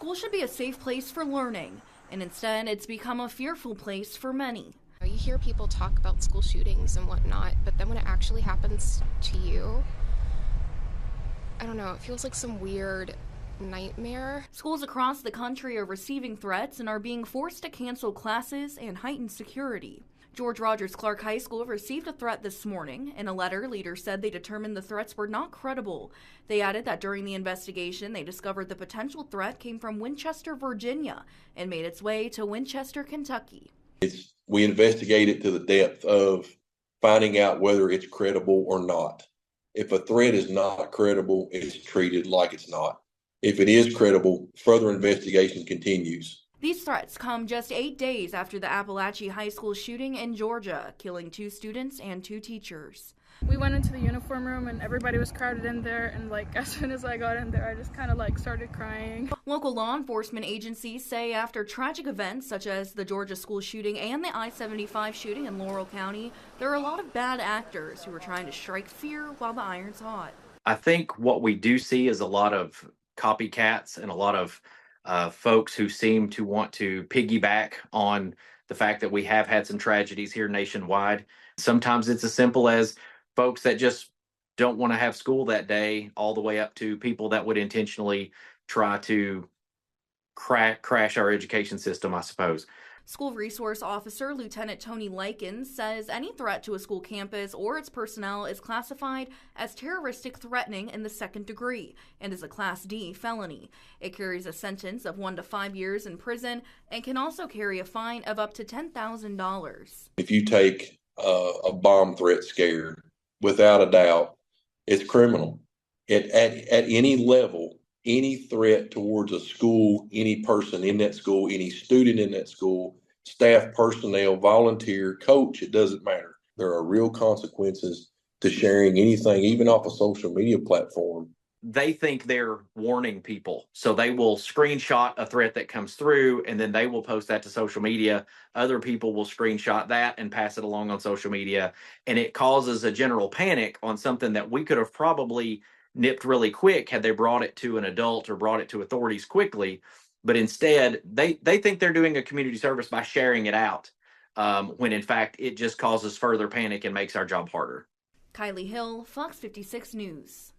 School should be a safe place for learning, and instead it's become a fearful place for many. You hear people talk about school shootings and whatnot, but then when it actually happens to you, I don't know, it feels like some weird nightmare. Schools across the country are receiving threats and are being forced to cancel classes and heighten security. George Rogers Clark High School received a threat this morning. In a letter, leaders said they determined the threats were not credible. They added that during the investigation, they discovered the potential threat came from Winchester, Virginia, and made its way to Winchester, Kentucky. We investigate it to the depth of finding out whether it's credible or not. If a threat is not credible, it's treated like it's not. If it is credible, further investigation continues. These threats come just 8 days after the Appalachia High School shooting in Georgia, killing 2 students and 2 teachers. We went into the uniform room and everybody was crowded in there, and as soon as I got in there, I just kind of started crying. Local law enforcement agencies say after tragic events such as the Georgia school shooting and the I-75 shooting in Laurel County, there are a lot of bad actors who are trying to strike fear while the iron's hot. I think what we do see is a lot of copycats and a lot of folks who seem to want to piggyback on the fact that we have had some tragedies here nationwide. Sometimes it's as simple as folks that just don't want to have school that day, all the way up to people that would intentionally try to crash our education system, I suppose. School Resource Officer Lieutenant Tony Likens says any threat to a school campus or its personnel is classified as terroristic threatening in the 2nd degree and is a Class D felony. It carries a sentence of 1 to 5 years in prison and can also carry a fine of up to $10,000. If you take a bomb threat scare, without a doubt, it's criminal. At any level, any threat towards a school, any person in that school, any student in that school, staff, personnel, volunteer, coach, it doesn't matter. There are real consequences to sharing anything, even off a social media platform. They think they're warning people, so they will screenshot a threat that comes through and then they will post that to social media. Other people will screenshot that and pass it along on social media, and it causes a general panic on something that we could have probably nipped really quick had they brought it to an adult or brought it to authorities quickly. But instead, they think they're doing a community service by sharing it out, when in fact it just causes further panic and makes our job harder. Kylie Hill, Fox 56 News.